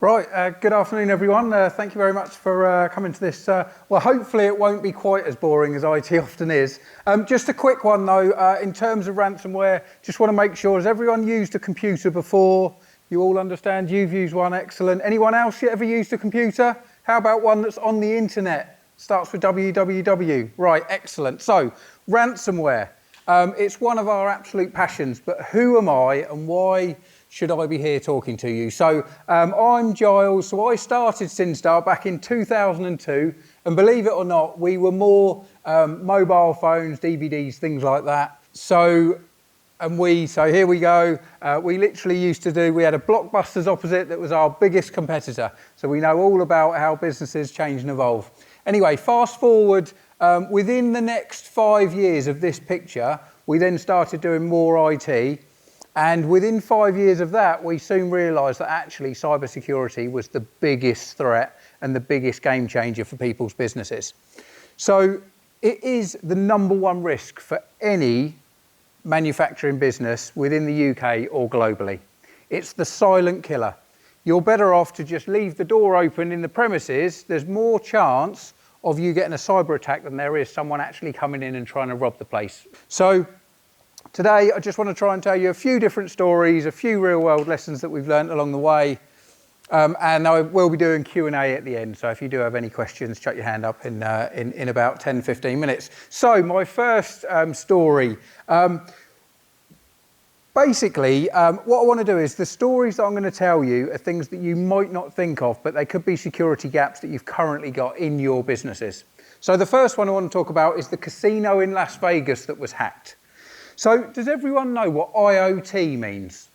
Right, good afternoon everyone. Thank you very much for coming to this. Well, hopefully it won't be quite as boring as IT often is. Just a quick one though, in terms of ransomware, just want to make sure, has everyone used a computer before? You all understand, you've used one, excellent. Anyone else ever used a computer? How about one that's on the internet? Starts with www. Right, excellent. So, ransomware. It's one of our absolute passions, but who am I and why should I be here talking to you? So I'm Giles, so I started Syn-Star back in 2002, and believe it or not, we were more mobile phones, DVDs, things like that. So here we go. We literally we had a Blockbusters opposite that was our biggest competitor. So we know all about how businesses change and evolve. Anyway, fast forward, within the next 5 years of this picture, we then started doing more IT. And within 5 years of that, we soon realised that actually cybersecurity was the biggest threat and the biggest game changer for people's businesses. So it is the #1 risk for any manufacturing business within the UK or globally. It's the silent killer. You're better off to just leave the door open in the premises. There's more chance of you getting a cyber attack than there is someone actually coming in and trying to rob the place. So today, I just want to try and tell you a few different stories, a few real-world lessons that we've learned along the way, and I will be doing Q&A at the end. So if you do have any questions, chuck your hand up in about 10, 15 minutes. So my first story. Basically, what I want to do is the stories that I'm going to tell you are things that you might not think of, but they could be security gaps that you've currently got in your businesses. So the first one I want to talk about is the casino in Las Vegas that was hacked. So does everyone know what IoT means?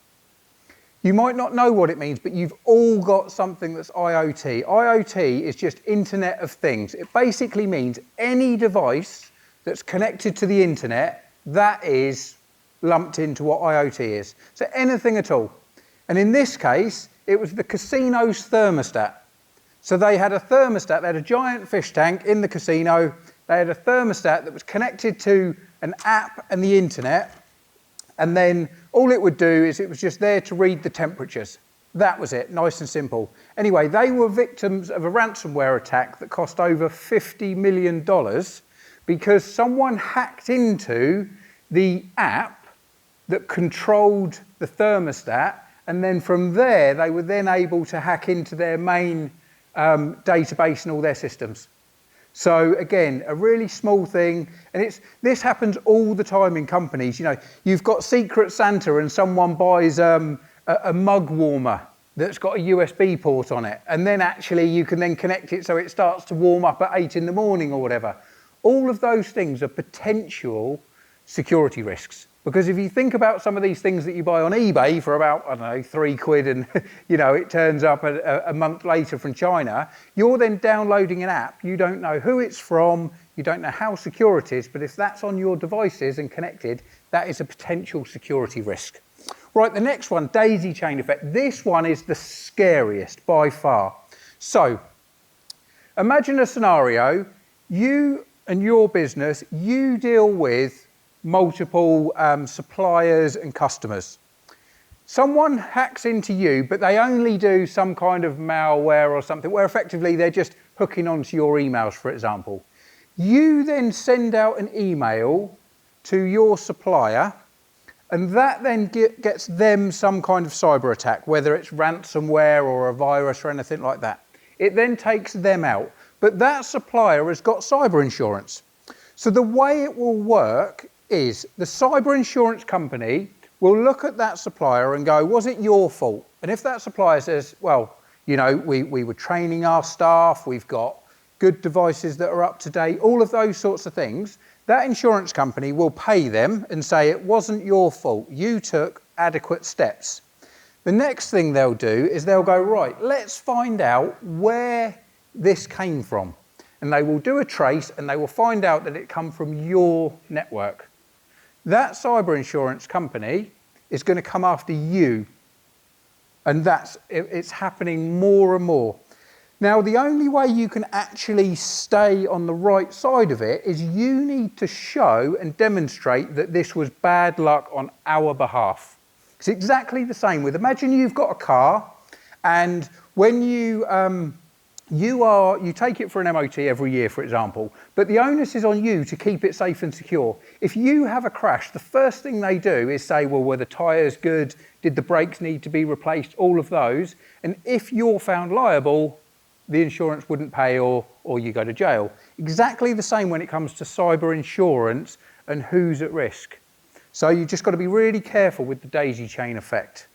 You might not know what it means, but you've all got something that's IoT. IoT is just Internet of Things. It basically means any device that's connected to the internet, that is lumped into what IoT is. So anything at all. And in this case, it was the casino's thermostat. So they had a thermostat, they had a giant fish tank in the casino. They had a thermostat that was connected to an app and the internet, and then all it would do is it was just there to read the temperatures. That was it, nice and simple. Anyway, they were victims of a ransomware attack that cost over $50 million because someone hacked into the app that controlled the thermostat, and then from there they were then able to hack into their main database and all their systems. So again, a really small thing, and this happens all the time in companies. You know, you've got Secret Santa and someone buys a mug warmer that's got a USB port on it, and then actually you can then connect it so it starts to warm up at 8 in the morning or whatever. All of those things are potential security risks. Because if you think about some of these things that you buy on eBay for about, I don't know, £3 and you know, it turns up a month later from China, you're then downloading an app, you don't know who it's from, you don't know how secure it is, but if that's on your devices and connected, that is a potential security risk. Right, the next one, daisy chain effect. This one is the scariest by far. So, imagine a scenario, you and your business, you deal with multiple suppliers and customers. Someone hacks into you, but they only do some kind of malware or something where effectively they're just hooking onto your emails, for example. You then send out an email to your supplier, and that then gets them some kind of cyber attack, whether it's ransomware or a virus or anything like that. It then takes them out, but that supplier has got cyber insurance. So the way it will work is the cyber insurance company will look at that supplier and go, was it your fault? And if that supplier says, well, you know, we were training our staff, we've got good devices that are up to date, all of those sorts of things, that insurance company will pay them and say it wasn't your fault, you took adequate steps. The next thing they'll do is they'll go, right, let's find out where this came from. And they will do a trace and they will find out that it come from your network. That cyber insurance company is going to come after you. And it's happening more and more. Now, the only way you can actually stay on the right side of it is you need to show and demonstrate that this was bad luck on our behalf. It's exactly the same with, imagine you've got a car And when you take it for an MOT every year, for example, but the onus is on you to keep it safe and secure. If you have a crash, the first thing they do is say, well, were the tyres good? Did the brakes need to be replaced? All of those. And if you're found liable, the insurance wouldn't pay or you go to jail. Exactly the same when it comes to cyber insurance and who's at risk. So you've just got to be really careful with the daisy chain effect,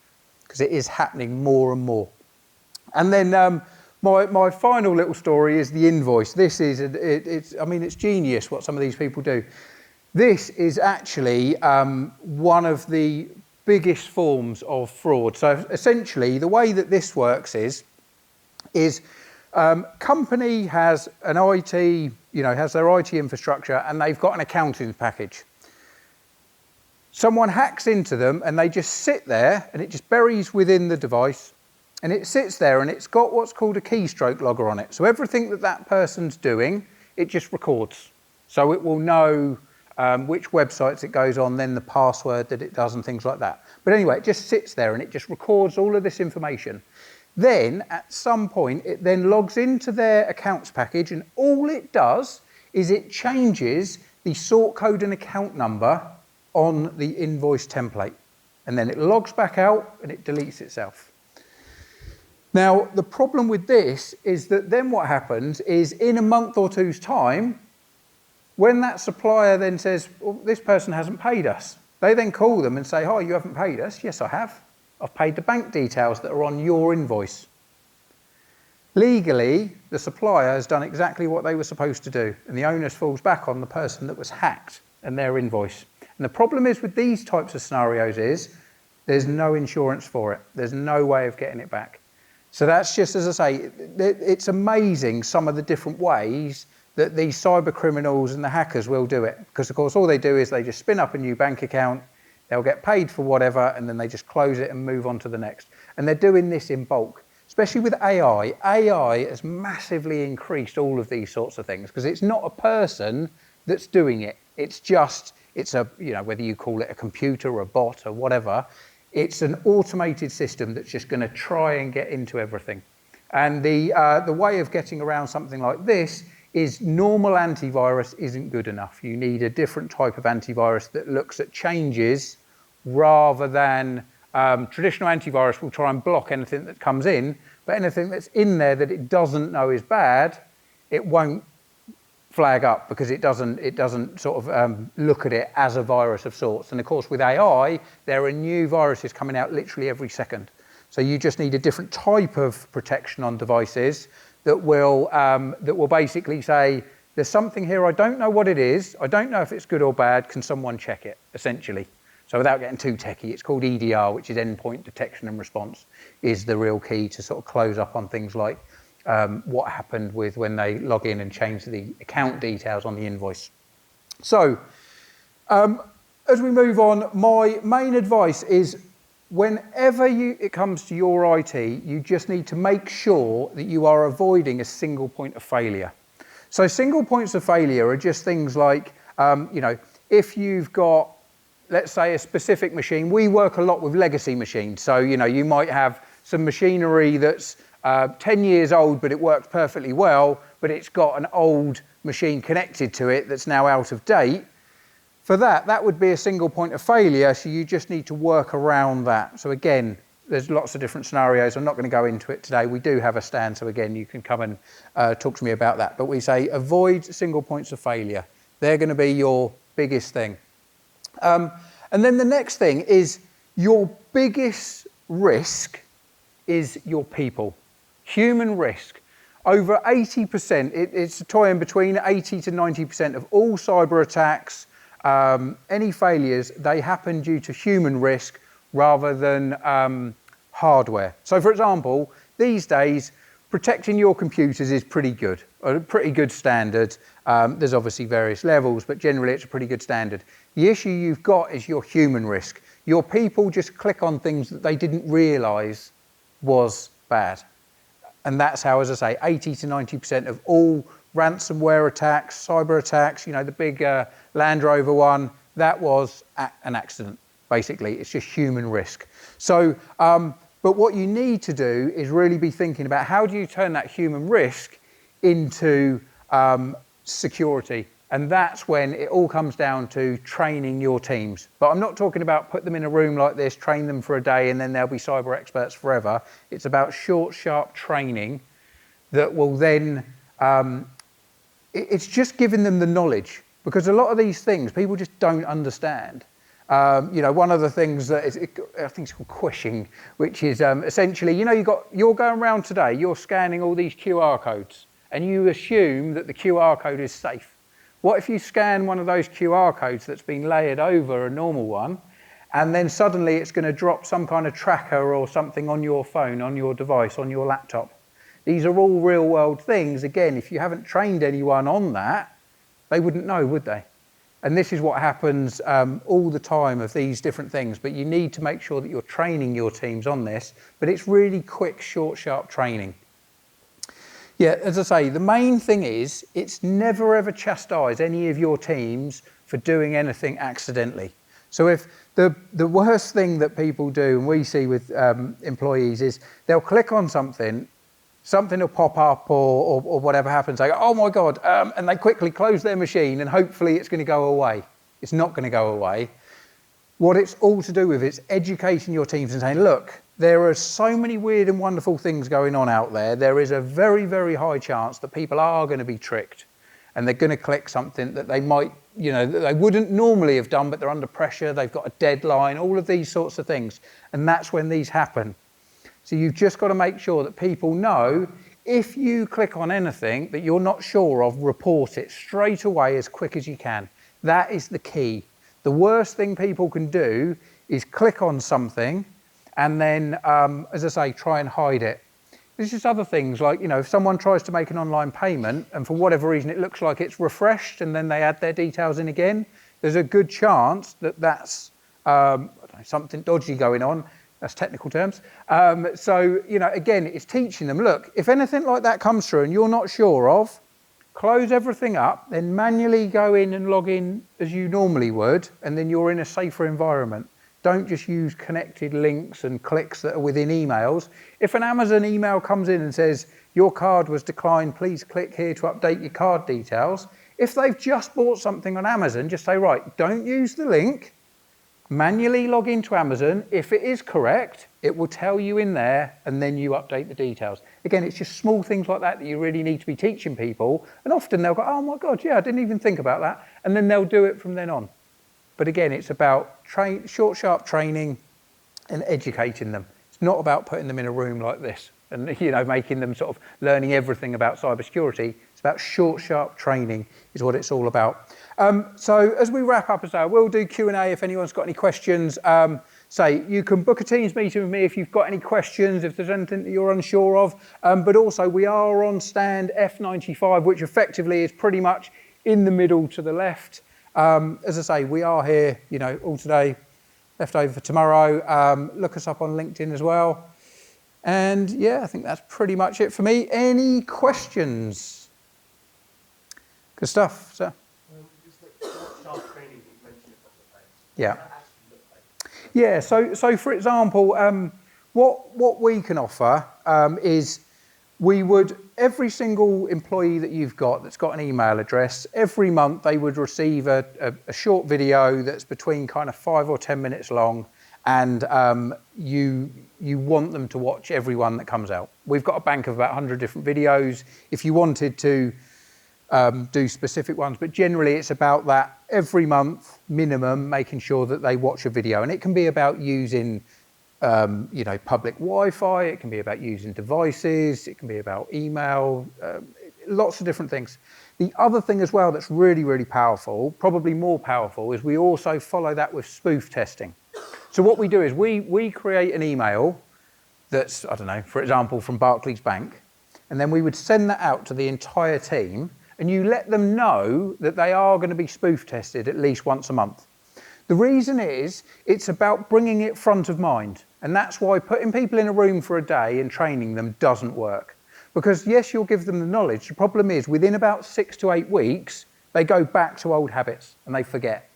because it is happening more and more. And then my final little story is the invoice. This is, it's genius what some of these people do. This is actually one of the biggest forms of fraud. So essentially, the way that this works is company has an IT, has their IT infrastructure, and they've got an accounting package. Someone hacks into them and they just sit there, and it just buries within the device, and it sits there and it's got what's called a keystroke logger on it. So everything that person's doing, it just records. So it will know which websites it goes on, then the password that it does and things like that. But anyway, it just sits there and it just records all of this information. Then at some point, it then logs into their accounts package, and all it does is it changes the sort code and account number on the invoice template. And then it logs back out and it deletes itself. Now, the problem with this is that then what happens is in a month or two's time, when that supplier then says, well, this person hasn't paid us, they then call them and say, oh, you haven't paid us? Yes, I have. I've paid the bank details that are on your invoice. Legally, the supplier has done exactly what they were supposed to do, and the onus falls back on the person that was hacked and their invoice. And the problem is with these types of scenarios is there's no insurance for it. There's no way of getting it back. So that's just, as I say, it's amazing some of the different ways that these cyber criminals and the hackers will do it. Because of course, all they do is they just spin up a new bank account, they'll get paid for whatever, and then they just close it and move on to the next. And they're doing this in bulk, especially with AI. AI has massively increased all of these sorts of things because it's not a person that's doing it. It's a, whether you call it a computer or a bot or whatever, it's an automated system that's just going to try and get into everything. And the way of getting around something like this is normal antivirus isn't good enough. You need a different type of antivirus that looks at changes rather than traditional antivirus will try and block anything that comes in, but anything that's in there that it doesn't know is bad, it won't flag up because it doesn't sort of look at it as a virus of sorts. And of course, with AI, there are new viruses coming out literally every second. So you just need a different type of protection on devices that will basically say, there's something here, I don't know what it is, I don't know if it's good or bad, can someone check it, essentially. So without getting too techie, it's called EDR, which is endpoint detection and response, is the real key to sort of close up on things like what happened with when they log in and change the account details on the invoice. So as we move on, my main advice is whenever it comes to your IT, you just need to make sure that you are avoiding a single point of failure. So single points of failure are just things like, if you've got, let's say, a specific machine. We work a lot with legacy machines. So, you might have some machinery that's 10 years old, but it works perfectly well, but it's got an old machine connected to it that's now out of date. For that would be a single point of failure, so you just need to work around that. So again, there's lots of different scenarios. I'm not going to go into it today. We do have a stand, so again, you can come and talk to me about that. But we say avoid single points of failure. They're going to be your biggest thing. And then the next thing is your biggest risk is your people. Human risk. Over 80%, it's a tie in between 80 to 90% of all cyber attacks, any failures, they happen due to human risk rather than hardware. So for example, these days, protecting your computers is pretty good, a pretty good standard. There's obviously various levels, but generally it's a pretty good standard. The issue you've got is your human risk. Your people just click on things that they didn't realise was bad. And that's how, as I say, 80 to 90% of all ransomware attacks, cyber attacks, the big Land Rover one, that was an accident, basically. It's just human risk. So But what you need to do is really be thinking about how do you turn that human risk into security. And that's when it all comes down to training your teams. But I'm not talking about put them in a room like this, train them for a day, and then they'll be cyber experts forever. It's about short, sharp training that will then, it's just giving them the knowledge. Because a lot of these things, people just don't understand. One of the things that I think it's called quishing, which is essentially, you're going around today, you're scanning all these QR codes, and you assume that the QR code is safe. What if you scan one of those QR codes that's been layered over a normal one, and then suddenly it's going to drop some kind of tracker or something on your phone, on your device, on your laptop? These are all real world things. Again, if you haven't trained anyone on that, they wouldn't know, would they? And this is what happens all the time of these different things. But you need to make sure that you're training your teams on this. But it's really quick, short, sharp training. Yeah, as I say, the main thing is it's never ever chastise any of your teams for doing anything accidentally. So if the worst thing that people do, and we see with employees, is they'll click on something will pop up or whatever happens. They go, oh my God, and they quickly close their machine and hopefully it's going to go away. It's not going to go away. What it's all to do with is educating your teams and saying, look, there are so many weird and wonderful things going on out there. There is a very, very high chance that people are going to be tricked and they're going to click something that they might, that they wouldn't normally have done, but they're under pressure, they've got a deadline, all of these sorts of things. And that's when these happen. So you've just got to make sure that people know if you click on anything that you're not sure of, report it straight away as quick as you can. That is the key. The worst thing people can do is click on something and then, as I say, try and hide it. There's just other things like, if someone tries to make an online payment and for whatever reason it looks like it's refreshed and then they add their details in again, there's a good chance that that's something dodgy going on. That's technical terms. Again, it's teaching them, look, if anything like that comes through and you're not sure of, close everything up, then manually go in and log in as you normally would, and then you're in a safer environment. Don't just use connected links and clicks that are within emails. If an Amazon email comes in and says, your card was declined, please click here to update your card details. If they've just bought something on Amazon, just say, right, don't use the link. Manually log into Amazon. If it is correct, it will tell you in there and then you update the details. Again, it's just small things like that that you really need to be teaching people. And often they'll go, oh my God, yeah, I didn't even think about that. And then they'll do it from then on. But again, it's about short, sharp training and educating them. It's not about putting them in a room like this and making them sort of learning everything about cybersecurity. It's about short, sharp training is what it's all about. So as we wrap up, we'll do Q&A if anyone's got any questions. You can book a Teams meeting with me if you've got any questions, if there's anything that you're unsure of. But also we are on stand F95, which effectively is pretty much in the middle to the left. As I say, we are here, all today, left over for tomorrow. Look us up on LinkedIn as well. And yeah, I think that's pretty much it for me. Any questions? Good stuff, sir. Yeah. Yeah. So for example, what we can offer is we would every single employee that you've got that's got an email address, every month they would receive a short video that's between kind of 5 or 10 minutes long, and you want them to watch every one that comes out. We've got a bank of about 100 different videos. If you wanted to do specific ones, but generally it's about that every month minimum, making sure that they watch a video. And it can be about using public Wi-Fi, it can be about using devices, it can be about email, lots of different things. The other thing as well that's really, really powerful, probably more powerful, is we also follow that with spoof testing. So what we do is we create an email that's, I don't know, for example, from Barclays Bank, and then we would send that out to the entire team, and you let them know that they are going to be spoof tested at least once a month. The reason is it's about bringing it front of mind. And that's why putting people in a room for a day and training them doesn't work. Because yes, you'll give them the knowledge. The problem is within about 6 to 8 weeks, they go back to old habits and they forget.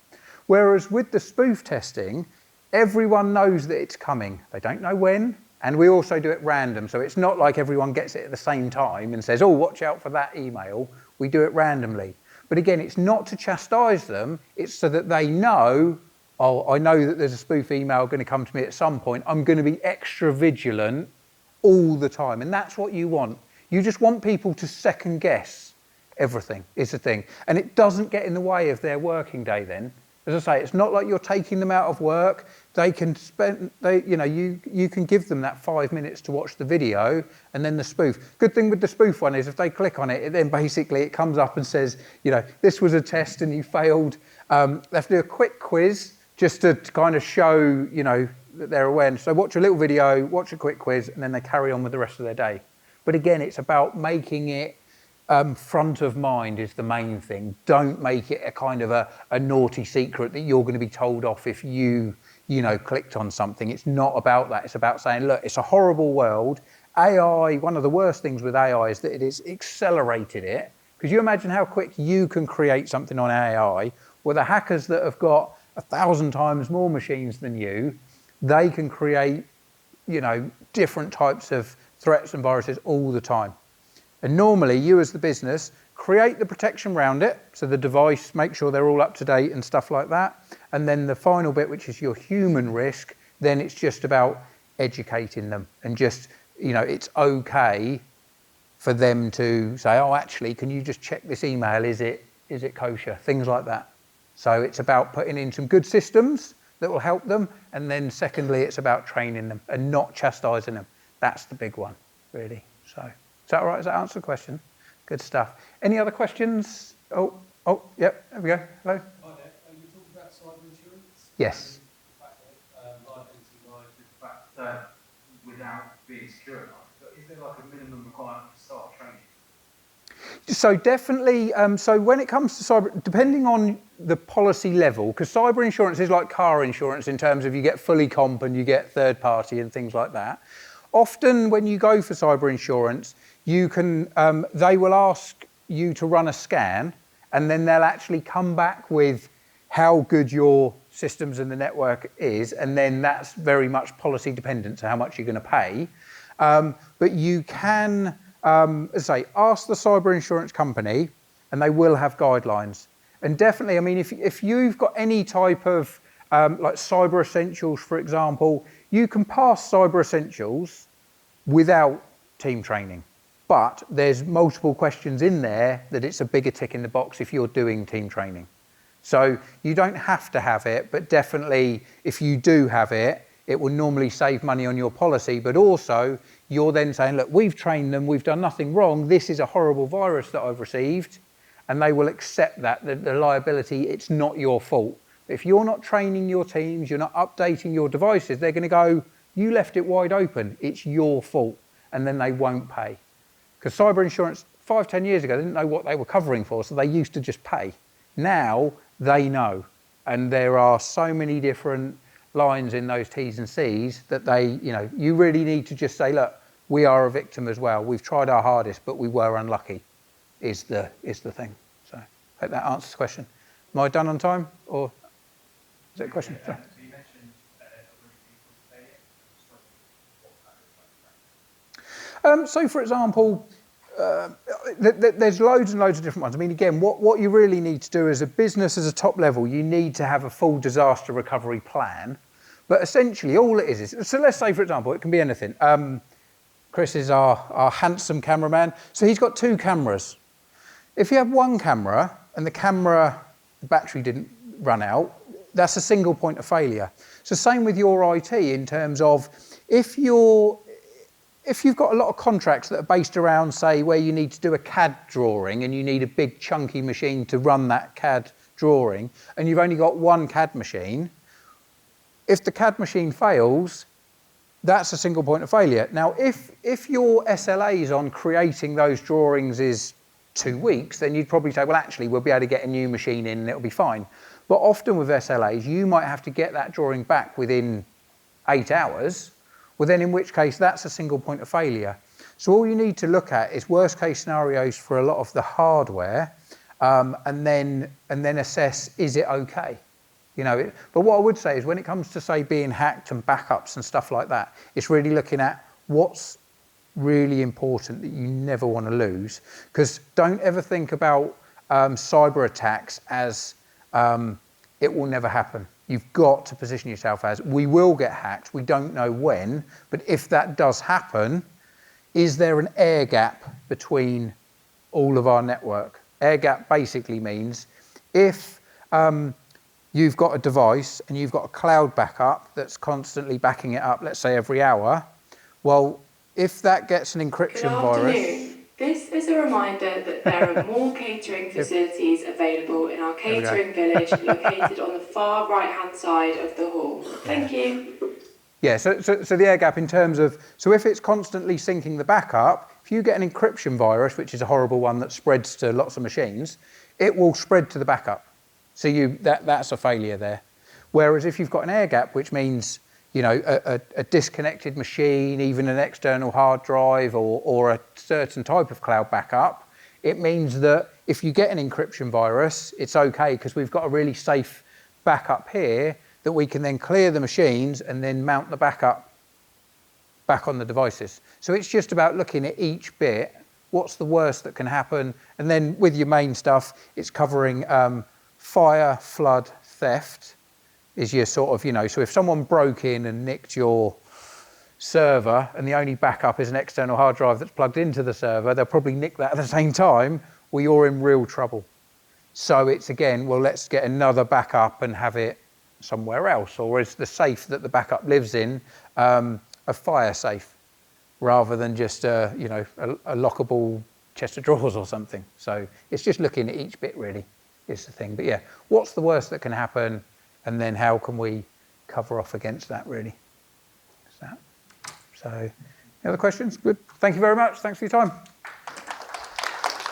Whereas with the spoof testing, everyone knows that it's coming. They don't know when, And we also do it random. So it's not like everyone gets it at the same time and says, oh, watch out for that email. We do it randomly. But again, it's not to chastise them. It's so that they know, oh, I know that there's a spoof email going to come to me at some point. I'm going to be extra vigilant all the time. And that's what you want. You just want people to second guess everything is the thing. And it doesn't get in the way of their working day then. As I say, it's not like you're taking them out of work. They can spend, you can give them that 5 minutes to watch the video and then the spoof. Good thing with the spoof one is if they click on it, then basically it comes up and says, this was a test and you failed. They have to do a quick quiz just to kind of show, that they're aware. So watch a little video, watch a quick quiz, and then they carry on with the rest of their day. But again, it's about making it front of mind is the main thing. Don't make it a kind of a naughty secret that you're going to be told off if you clicked on something. It's not about that. It's about saying, look, it's a horrible world. AI, one of the worst things with AI is that it has accelerated it. Because you imagine how quick you can create something on AI, where the hackers that have got 1,000 times more machines than you, they can create, different types of threats and viruses all the time. And normally you as the business create the protection around it. So the device, make sure they're all up to date and stuff like that. And then the final bit, which is your human risk, then it's just about educating them and just, it's okay for them to say, oh, actually, can you just check this email? Is it kosher? Things like that. So it's about putting in some good systems that will help them. And then secondly, it's about training them and not chastising them. That's the big one, really. So is that all right? Does that answer the question? Good stuff. Any other questions? Oh, yep, there we go. Hello. Hi there. You talked about cyber insurance. Yes. The fact that liability lies with the fact that without being secure enough. But is there like a minimum requirement for staff training? So definitely, so when it comes to cyber, depending on the policy level, because cyber insurance is like car insurance in terms of you get fully comp and you get third party and things like that. Often when you go for cyber insurance, you can, they will ask you to run a scan and then they'll actually come back with how good your systems and the network is, and then that's very much policy dependent, so how much you're going to pay. But you can, as I say, ask the cyber insurance company and they will have guidelines. And definitely, I mean, if you've got any type of, like Cyber Essentials, for example, you can pass Cyber Essentials without team training. But there's multiple questions in there that it's a bigger tick in the box if you're doing team training. So you don't have to have it, but definitely if you do have it, it will normally save money on your policy, but also you're then saying, look, we've trained them, we've done nothing wrong, this is a horrible virus that I've received, and they will accept that, the liability, it's not your fault. If you're not training your teams, you're not updating your devices, they're going to go, you left it wide open, it's your fault, and then they won't pay. Because cyber insurance, 5-10 years ago, they didn't know what they were covering for, so they used to just pay. Now, they know, and there are so many different lines in those T's and C's that they, you really need to just say, look, we are a victim as well. We've tried our hardest, but we were unlucky, is the thing. So, I hope that answers the question. Am I done on time, or is that a question? So you mentioned So, for example, there's loads and loads of different ones. I mean, again, what you really need to do as a business, as a top level, you need to have a full disaster recovery plan. But essentially, all it is, so let's say, for example, it can be anything. Chris is our handsome cameraman. So he's got 2 cameras. If you have one camera and the battery didn't run out, that's a single point of failure. So same with your IT in terms of if you've got a lot of contracts that are based around, say, where you need to do a CAD drawing and you need a big chunky machine to run that CAD drawing, and you've only got one CAD machine, if the CAD machine fails, that's a single point of failure. Now, if your SLAs on creating those drawings is 2 weeks, then you'd probably say, well, actually, we'll be able to get a new machine in and it'll be fine. But often with SLAs, you might have to get that drawing back within 8 hours. Well, then in which case, that's a single point of failure. So all you need to look at is worst case scenarios for a lot of the hardware, and then assess, is it okay? But what I would say is when it comes to, say, being hacked and backups and stuff like that, it's really looking at what's really important that you never want to lose. Because don't ever think about cyber attacks as it will never happen. You've got to position yourself as, we will get hacked, we don't know when, but if that does happen, is there an air gap between all of our network? Air gap basically means if you've got a device and you've got a cloud backup that's constantly backing it up, let's say every hour, well, if that gets an encryption virus... This is a reminder that there are more catering facilities available in our catering village located on the far right-hand side of the hall. Thank you. Yeah, so the air gap in terms of, so if it's constantly syncing the backup, if you get an encryption virus, which is a horrible one that spreads to lots of machines, it will spread to the backup. So that's a failure there. Whereas if you've got an air gap, which means a disconnected machine, even an external hard drive or a certain type of cloud backup, it means that if you get an encryption virus, it's okay because we've got a really safe backup here that we can then clear the machines and then mount the backup back on the devices. So it's just about looking at each bit, what's the worst that can happen, and then with your main stuff, it's covering fire, flood, theft, is your sort of, so if someone broke in and nicked your server and the only backup is an external hard drive that's plugged into the server, they'll probably nick that at the same time, well, you're in real trouble. So it's again, well, let's get another backup and have it somewhere else, or is the safe that the backup lives in a fire safe rather than just a lockable chest of drawers or something. So it's just looking at each bit really is the thing. But yeah, what's the worst that can happen? And then how can we cover off against that, really? So, any other questions? Good. Thank you very much. Thanks for your time.